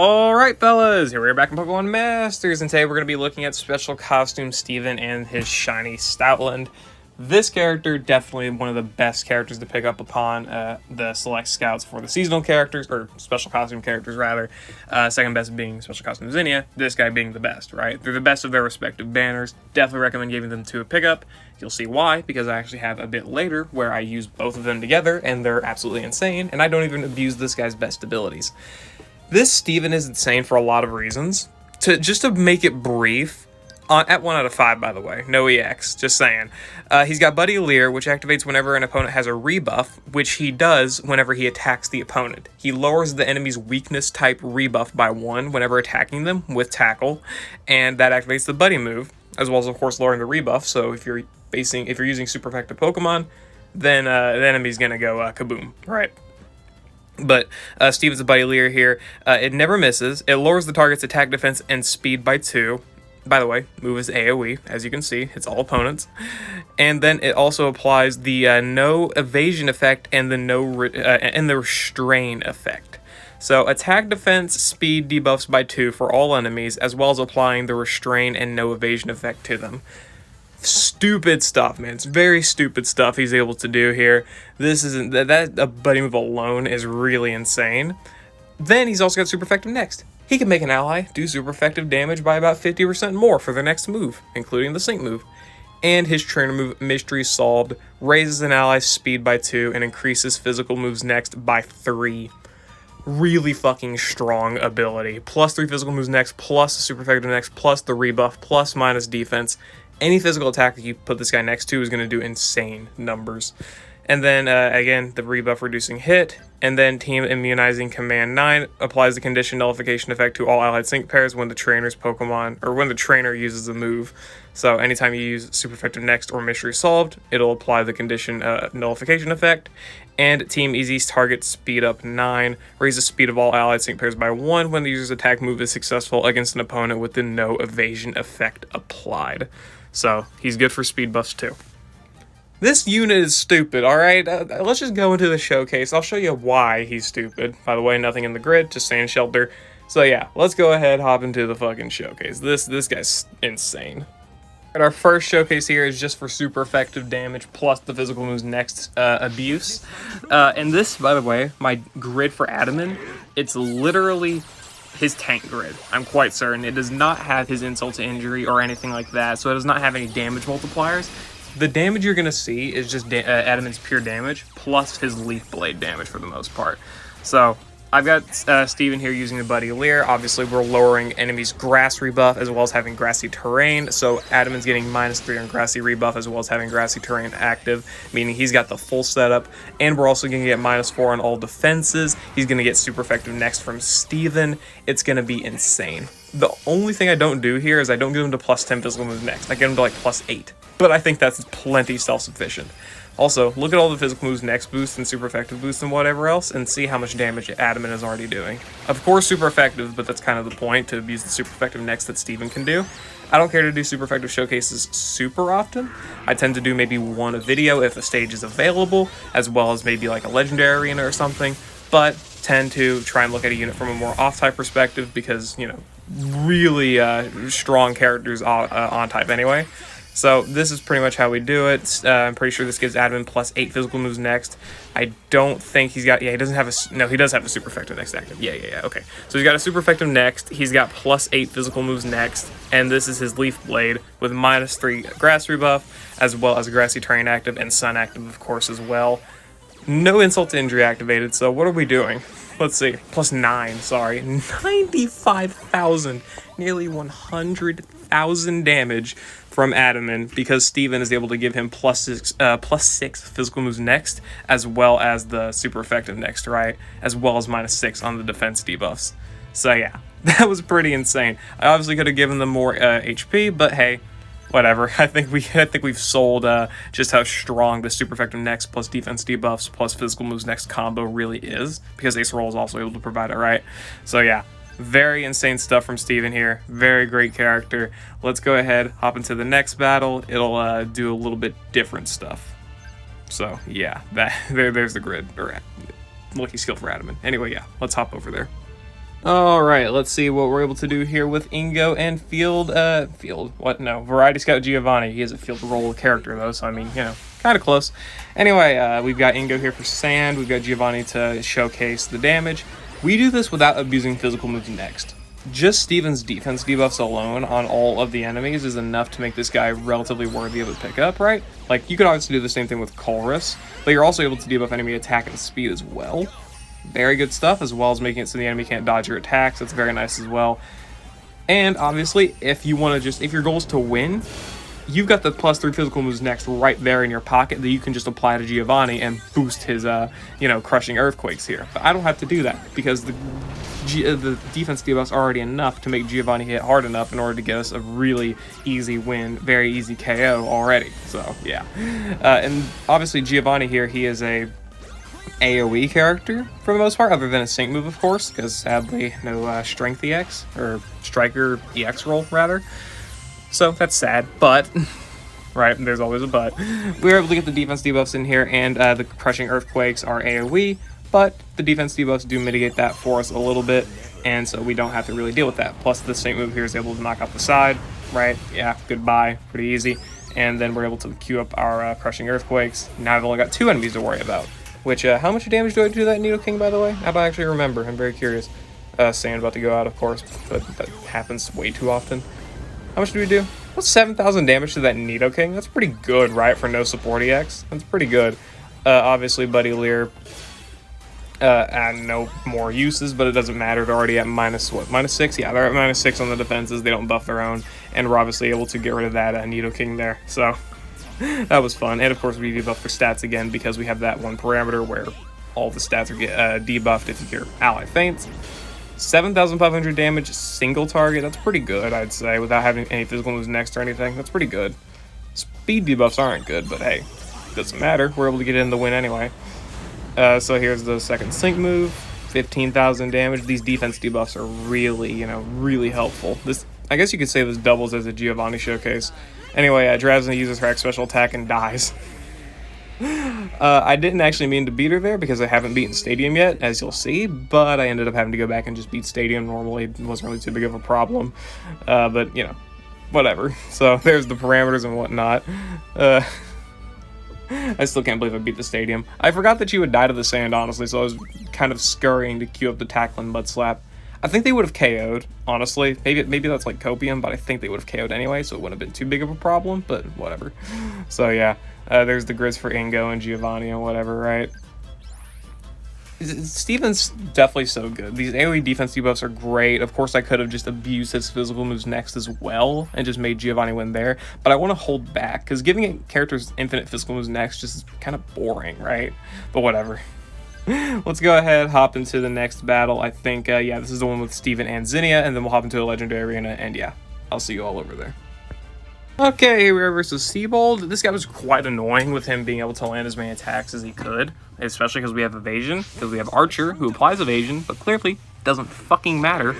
Alright fellas, here we are back in Pokemon Masters, and today we're going to be looking at Special Costume Steven and his shiny Stoutland. This character, definitely one of the best characters to pick up upon the select scouts for the seasonal characters, or special costume characters rather. Second best being Special Costume Zinnia, this guy being the best, right? They're the best of their respective banners. Definitely recommend giving them to a pickup. You'll see why, because I actually have a bit later where I use both of them together, and they're absolutely insane, and I don't even abuse this guy's best abilities. This Steven is insane for a lot of reasons. Just to make it brief, at 1 out of 5, by the way, no EX, just saying. He's got Buddy Leer, which activates whenever an opponent has a rebuff, which he does whenever he attacks the opponent. He lowers the enemy's weakness type rebuff by 1 whenever attacking them with Tackle, and that activates the Buddy move, as well as, of course, lowering the rebuff. So if you're using super effective Pokemon, then the enemy's gonna go kaboom, right? But Steven's a Buddy Leer here. It never misses. It lowers the target's attack, defense, and speed by 2. By the way, move is AoE, as you can see. It's all opponents. And then it also applies the no evasion effect and the restrain effect. So attack, defense, speed debuffs by 2 for all enemies, as well as applying the restrain and no evasion effect to them. Stupid stuff, man. It's very stupid stuff he's able to do here. This isn't that a buddy move alone is really insane. Then he's also got super effective next. He can make an ally do super effective damage by about 50% more for their next move, including the sync move. And his trainer move, Mystery Solved, raises an ally's speed by 2 and increases physical moves next by 3. Really fucking strong ability. Plus 3 physical moves next, plus the super effective next, plus the rebuff, plus minus defense. Any physical attack that you put this guy next to is going to do insane numbers. And then, again, the rebuff reducing hit. And then Team Immunizing Command 9 applies the condition nullification effect to all allied sync pairs when the trainer's Pokemon, or when the trainer uses the move. So anytime you use Super Effective Next or Mystery Solved, it'll apply the condition nullification effect. And Team Easy's target speed up 9 raises speed of all allied sync pairs by 1 when the user's attack move is successful against an opponent with the no evasion effect applied. So he's good for speed buffs too. This unit is stupid, alright? Let's just go into the showcase. I'll show you why he's stupid. By the way, nothing in the grid, just Sand Shelter. So yeah, let's go ahead, hop into the fucking showcase. This guy's insane. And our first showcase here is just for super effective damage plus the physical moves next abuse. And this, by the way, my grid for Adamant, it's literally his tank grid. I'm quite certain. It does not have his insult to injury or anything like that, so it does not have any damage multipliers. The damage you're going to see is just Adamant's pure damage plus his Leaf Blade damage for the most part. So I've got Steven here using the Buddy Leer. Obviously, we're lowering enemies' grass rebuff as well as having grassy terrain. So Adamant's getting -3 on grassy rebuff as well as having grassy terrain active, meaning he's got the full setup. And we're also going to get -4 on all defenses. He's going to get super effective next from Steven. It's going to be insane. The only thing I don't do here is I don't give him to +10 physical moves next. I get him to like +8. But I think that's plenty self-sufficient. Also, look at all the physical moves next boost and super effective boost and whatever else, and see how much damage Adamant is already doing. Of course, super effective, but that's kind of the point, to use the super effective next that Steven can do. I don't care to do super effective showcases super often. I tend to do maybe one a video if a stage is available, as well as maybe like a legendary arena or something, but tend to try and look at a unit from a more off-type perspective because, you know, really strong characters on type anyway. So this is pretty much how we do it. I'm pretty sure this gives Adamant +8 physical moves next. I don't think he's got, he doesn't have no, he does have a super effective next active. Yeah, okay. So he's got a super effective next, he's got +8 physical moves next, and this is his Leaf Blade with -3 grass rebuff, as well as grassy terrain active and sun active, of course, as well. No insult to injury activated, so what are we doing? Let's see, +9, sorry, 95,000, nearly 100,000 damage from Adamant because Steven is able to give him +6 physical moves next, as well as the super effective next, right? As well as -6 on the defense debuffs. So yeah, that was pretty insane. I obviously could have given them more HP, but hey, whatever. I think we've sold just how strong the super effective next plus defense debuffs plus physical moves next combo really is, because Ace Roll is also able to provide it, right? So yeah, very insane stuff from Steven here. Very great character. Let's go ahead, hop into the next battle. It'll do a little bit different stuff. So yeah, there's the grid, or lucky skill for Adamant. Anyway, yeah, let's hop over there. Alright, let's see what we're able to do here with Ingo and Variety Scout Giovanni. He is a field role character though, so I mean, you know, kind of close. Anyway, we've got Ingo here for sand, we've got Giovanni to showcase the damage. We do this without abusing physical moves next. Just Steven's defense debuffs alone on all of the enemies is enough to make this guy relatively worthy of a pickup, right? Like, you could obviously do the same thing with Colress, but you're also able to debuff enemy attack and speed as well. Very good stuff, as well as making it so the enemy can't dodge your attacks. That's very nice as well. And obviously, if you want to if your goal is to win, you've got the +3 physical moves next right there in your pocket that you can just apply to Giovanni and boost his, crushing earthquakes here. But I don't have to do that because the defense debuffs are already enough to make Giovanni hit hard enough in order to get us a really easy win, very easy KO already. So, yeah. And obviously, Giovanni here, he is a AoE character for the most part, other than a sync move, of course, because sadly no strength EX, or striker EX roll rather. So that's sad, but right, there's always a but. We were able to get the defense debuffs in here, and the crushing earthquakes are AoE, but the defense debuffs do mitigate that for us a little bit, and so we don't have to really deal with that. Plus the sync move here is able to knock out the side, right? Yeah, goodbye, pretty easy. And then we're able to queue up our crushing earthquakes. Now I've only got 2 enemies to worry about. Which, how much damage do I do to that Nidoking, by the way? I don't actually remember. I'm very curious. Sand about to go out, of course, but that happens way too often. How much do we do? What's 7,000 damage to that Nidoking? That's pretty good, right, for no support EX? That's pretty good. Obviously, Buddy Lear, and no more uses, but it doesn't matter. They're already at -6? Yeah, they're at -6 on the defenses. They don't buff their own, and we're obviously able to get rid of that Nidoking there, so that was fun. And of course we debuff for stats again because we have that one parameter where all the stats are debuffed if your ally faints. 7,500 damage, single target. That's pretty good, I'd say, without having any physical moves next or anything. That's pretty good. Speed debuffs aren't good, but hey, doesn't matter. We're able to get in the win anyway. So here's the second sync move. 15,000 damage. These defense debuffs are really, really helpful. I guess you could say this doubles as a Giovanni showcase. Anyway, Dravsna uses her X special attack and dies. I didn't actually mean to beat her there because I haven't beaten Stadium yet, as you'll see, but I ended up having to go back and just beat Stadium normally. It wasn't really too big of a problem, but, whatever. So there's the parameters and whatnot. I still can't believe I beat the Stadium. I forgot that you would die to the sand, honestly, so I was kind of scurrying to queue up the Tackle and Mud Slap. I think they would have KO'd, honestly. Maybe that's like Copium, but I think they would have KO'd anyway, so it wouldn't have been too big of a problem, but whatever. So yeah, there's the grids for Ingo and Giovanni and whatever, right? Steven's definitely so good. These AoE defense debuffs are great. Of course, I could have just abused his physical moves next as well and just made Giovanni win there, but I want to hold back, because giving characters infinite physical moves next just is kind of boring, right? But whatever. Let's go ahead, hop into the next battle. I think, yeah, this is the one with Steven and Zinnia, and then we'll hop into a Legendary Arena, and yeah, I'll see you all over there. Okay, here we are versus Seabold. This guy was quite annoying with him being able to land as many attacks as he could, especially because we have evasion, because we have Archer, who applies evasion, but clearly doesn't fucking matter.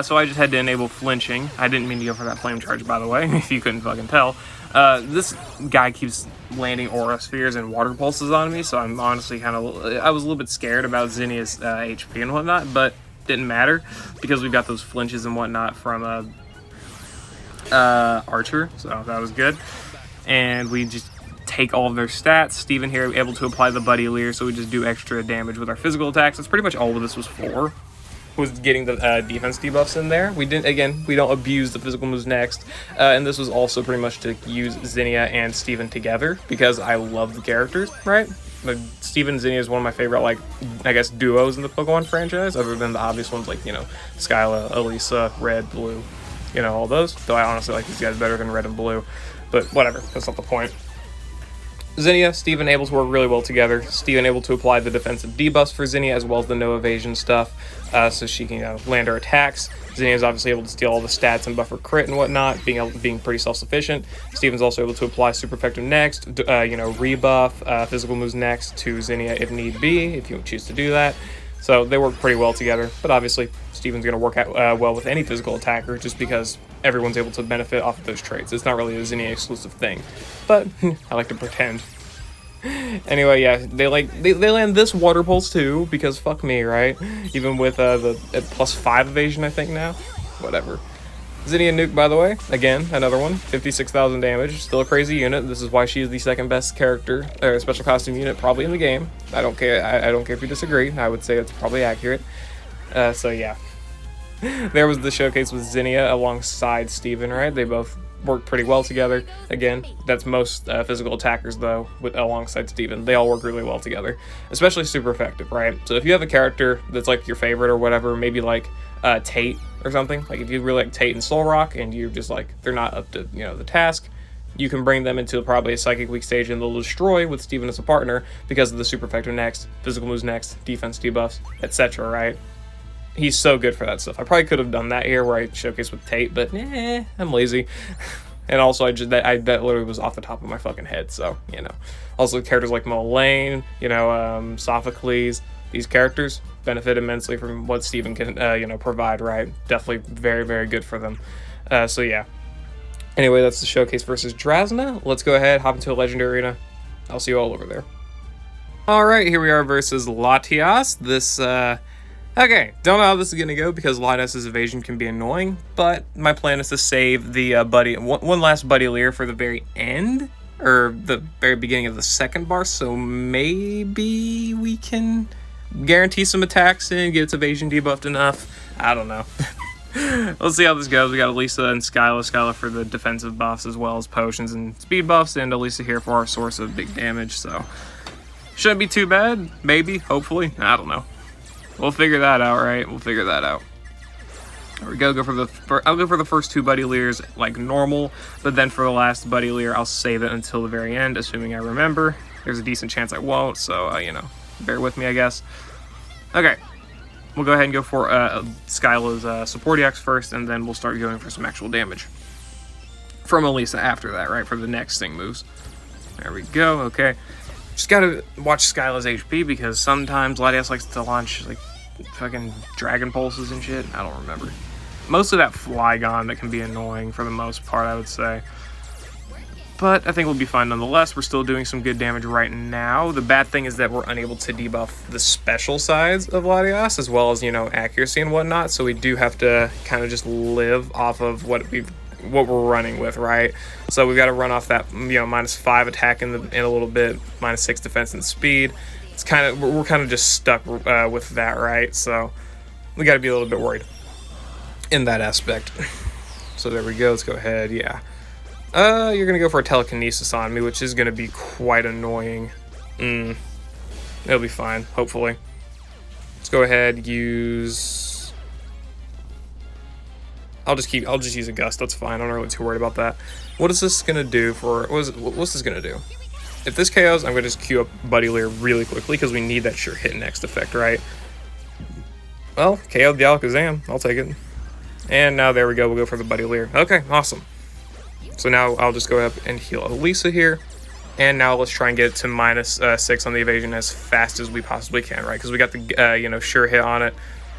So I just had to enable flinching. I didn't mean to go for that flame charge, by the way, if you couldn't fucking tell. This guy keeps landing aura spheres and water pulses on me, so I'm honestly I was a little bit scared about Zinnia's HP and whatnot, but didn't matter because we've got those flinches and whatnot from Archer, so that was good. And we just take all of their stats. Steven here able to apply the Buddy Lear, so we just do extra damage with our physical attacks. That's pretty much all of this was for. Was getting the defense debuffs in there. We don't abuse the physical moves next, and this was also pretty much to use Zinnia and Steven together because I love the characters, right? Like, Steven and Zinnia is one of my favorite, like, I guess, duos in the Pokemon franchise, other than the obvious ones like, Skyla, Elisa, Red, Blue, all those, though I honestly like these guys better than Red and Blue, but whatever, that's not the point. Zinnia, Steven able to work really well together. Steven able to apply the defensive debuffs for Zinnia as well as the no evasion stuff, so she can land her attacks. Zinnia is obviously able to steal all the stats and buffer crit and whatnot, being pretty self-sufficient. Steven's also able to apply super effective next, rebuff physical moves next to Zinnia if need be, if you choose to do that. So they work pretty well together, but obviously Steven's going to work out well with any physical attacker just because everyone's able to benefit off of those traits. It's not really a Zinnia exclusive thing, but I like to pretend. Anyway, yeah, they land this water pulse too, because fuck me, right? Even with the +5 evasion, I think now. Whatever. Zinnia nuke, by the way, again, another one, 56,000 damage, still a crazy unit. This is why she is the second best character, or special costume unit probably in the game. I don't care, I don't care if you disagree, I would say it's probably accurate. So yeah. There was the showcase with Zinnia alongside Steven, right? They both work pretty well together. Again, that's most physical attackers though, alongside Steven. They all work really well together, especially super effective, right? So if you have a character that's like your favorite or whatever, maybe like Tate or something, like if you really like Tate and Soul Rock and you're just like, they're not up to, you know, the task, you can bring them into probably a Psychic Weak stage and they'll destroy with Steven as a partner because of the super effective next, physical moves next, defense debuffs, etc., right? He's so good for that stuff. I probably could have done that here where I showcased with Tate, but I'm lazy. And also, that literally was off the top of my fucking head, so, you know. Also, characters like Mullane, you know, Sophocles, these characters benefit immensely from what Steven can, you know, provide, right? Definitely very, very good for them. So, yeah. Anyway, that's the showcase versus Drasna. Let's go ahead, hop into a Legendary Arena. I'll see you all over there. Alright, here we are versus Latias. This, okay, don't know how this is going to go because Latias' evasion can be annoying, but my plan is to save the one last Buddy Lear for the very end, or the very beginning of the second bar, so maybe we can guarantee some attacks and get its evasion debuffed enough. I don't know. Let's see how this goes. We got Elisa and Skyla. Skyla for the defensive buffs as well as potions and speed buffs, and Elisa here for our source of big damage, so shouldn't be too bad. Maybe, hopefully, I don't know. We'll figure that out, right? We'll figure that out. There we go. I'll go for the first two Buddy Lears like normal, but then for the last Buddy Lear, I'll save it until the very end, assuming I remember. There's a decent chance I won't, so, you know, bear with me, I guess. Okay. We'll go ahead and go for Skyla's support EX first, and then we'll start going for some actual damage from Elisa after that, right? For the next thing moves. There we go. Okay. Just gotta watch Skyla's HP because sometimes Latias likes to launch like fucking dragon pulses and shit. I don't remember. Most of that Flygon that can be annoying for the most part, I would say. But I think we'll be fine nonetheless. We're still doing some good damage right now. The bad thing is that we're unable to debuff the special sides of Latias as well as, you know, accuracy and whatnot. So we do have to kind of just live off of what we're running with, right? So we've got to run off that, you know, -5 attack in a little bit, -6 defense and speed. It's kind of, we're kind of just stuck with that, right? So we got to be a little bit worried in that aspect. So there we go. Let's go ahead. Yeah. You're gonna go for a telekinesis on me, which is gonna be quite annoying. It'll be fine, hopefully. Let's go ahead, use... I'll just use a gust, that's fine. I'm not really too worried about that. What is this gonna do for... What's this gonna do? If this KOs, I'm gonna just queue up Buddy Lear really quickly, because we need that sure hit next effect, right? Well, KO'd the Alakazam, I'll take it. And now there we go, we'll go for the Buddy Lear. Okay, awesome. So now I'll just go up and heal Elisa here. And now let's try and get it to -6 on the evasion as fast as we possibly can, right? Because we got the, you know, sure hit on it.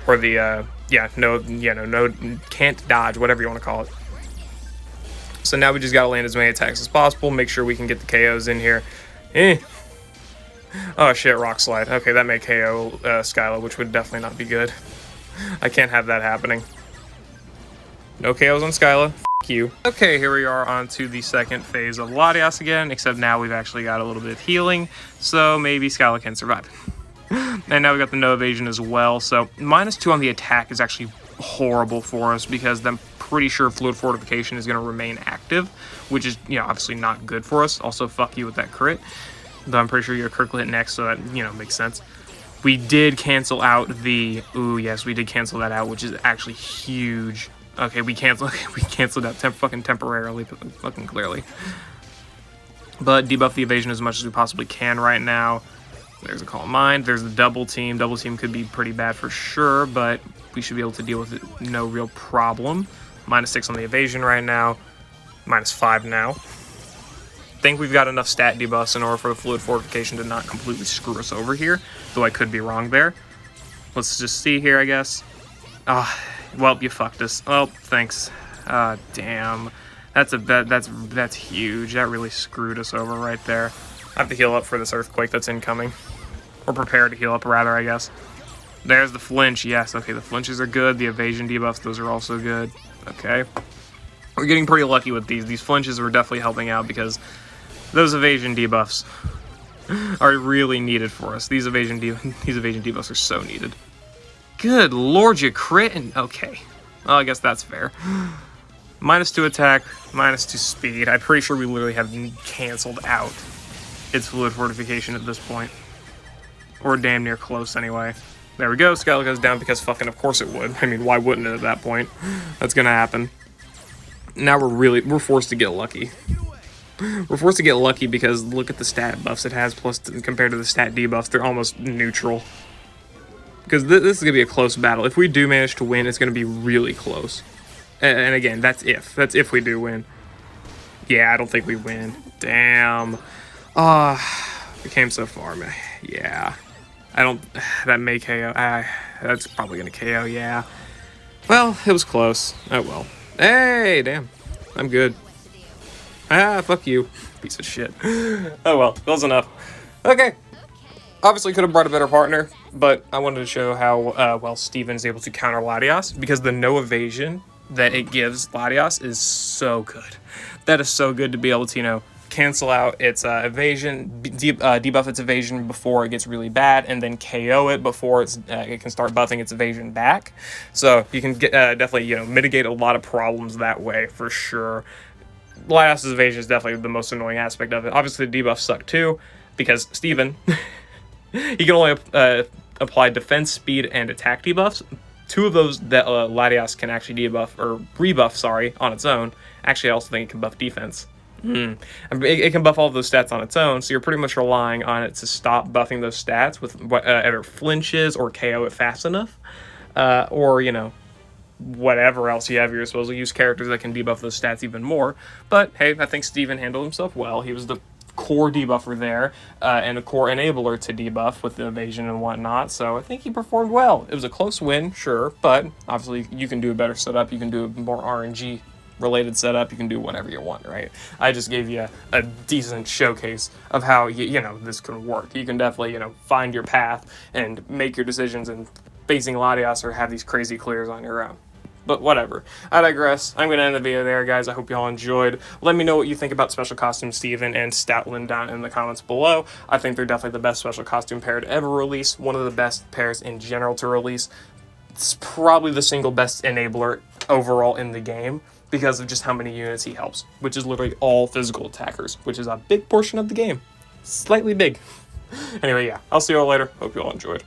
Or the, no, can't dodge, whatever you want to call it. So now we just got to land as many attacks as possible. Make sure we can get the KOs in here. Oh shit, Rock Slide. Okay, that may KO Skyla, which would definitely not be good. I can't have that happening. No KOs on Skyla. You. Okay, here we are on to the second phase of Latias again, except now we've actually got a little bit of healing, so maybe Skyla can survive. And now we got the no evasion as well, so -2 on the attack is actually horrible for us because I'm pretty sure Fluid Fortification is going to remain active, which is, you know, obviously not good for us. Also, fuck you with that crit, though I'm pretty sure you're critical hit next, so that, you know, makes sense. We did cancel out the... Ooh, yes, we did cancel that out, which is actually huge. Okay, we canceled out fucking temporarily, fucking clearly. But debuff the evasion as much as we possibly can right now. There's a Calm Mind. There's the double team. Double team could be pretty bad for sure, but we should be able to deal with it no real problem. -6 on the evasion right now. -5 now. Think we've got enough stat debuffs in order for the Fluid Fortification to not completely screw us over here, though I could be wrong there. Let's just see here, I guess. Well, you fucked us. Oh, thanks. Damn. That's huge. That really screwed us over right there. I have to heal up for this earthquake that's incoming. Or prepare to heal up, rather, I guess. There's the flinch. Yes, okay, the flinches are good. The evasion debuffs, those are also good. Okay. We're getting pretty lucky with these. These flinches were definitely helping out because those evasion debuffs are really needed for us. These evasion debuffs are so needed. Good lord, you crit and... Okay. Well, I guess that's fair. -2 attack, -2 speed. I'm pretty sure we literally have canceled out its fluid fortification at this point. Or damn near close anyway. There we go. Skyla goes down because fucking of course it would. I mean, why wouldn't it at that point? That's gonna happen. Now we're forced to get lucky. We're forced to get lucky because look at the stat buffs it has plus compared to the stat debuffs, they're almost neutral. Because this is going to be a close battle. If we do manage to win, it's going to be really close. And again, that's if. That's if we do win. Yeah, I don't think we win. Damn. We came so far, man. Yeah. I don't... That may KO. That's probably going to KO, yeah. Well, it was close. Oh, well. Hey, damn. I'm good. Fuck you. Piece of shit. Oh, well. That was enough. Okay. Obviously could have brought a better partner, but I wanted to show how well Steven is able to counter Latias, because the no evasion that it gives Latias is so good. That is so good to be able to, you know, cancel out its evasion, debuff its evasion before it gets really bad, and then KO it before it can start buffing its evasion back. So you can get, definitely, you know, mitigate a lot of problems that way for sure. Latias' evasion is definitely the most annoying aspect of it. Obviously the debuffs suck too, because Steven... he can only apply defense, speed, and attack debuffs. Two of those that Latias can actually debuff, or rebuff, sorry, on its own. Actually, I also think it can buff defense. It can buff all of those stats on its own, so you're pretty much relying on it to stop buffing those stats with either flinches or KO it fast enough. Or, you know, whatever else you have. You're supposed to use characters that can debuff those stats even more. But, hey, I think Steven handled himself well. He was the core debuffer there, and a core enabler to debuff with the evasion and whatnot, so I think he performed well. It was a close win, sure, but obviously you can do a better setup, you can do a more RNG related setup, you can do whatever you want, right? I just gave you a decent showcase of how, you know, this can work. You can definitely, you know, find your path and make your decisions and facing Latias or have these crazy clears on your own. But whatever. I digress. I'm going to end the video there, guys. I hope you all enjoyed. Let me know what you think about Special Costume Steven and Stoutland down in the comments below. I think they're definitely the best special costume pair to ever release. One of the best pairs in general to release. It's probably the single best enabler overall in the game because of just how many units he helps, which is literally all physical attackers, which is a big portion of the game. Slightly big. Anyway, yeah. I'll see you all later. Hope you all enjoyed.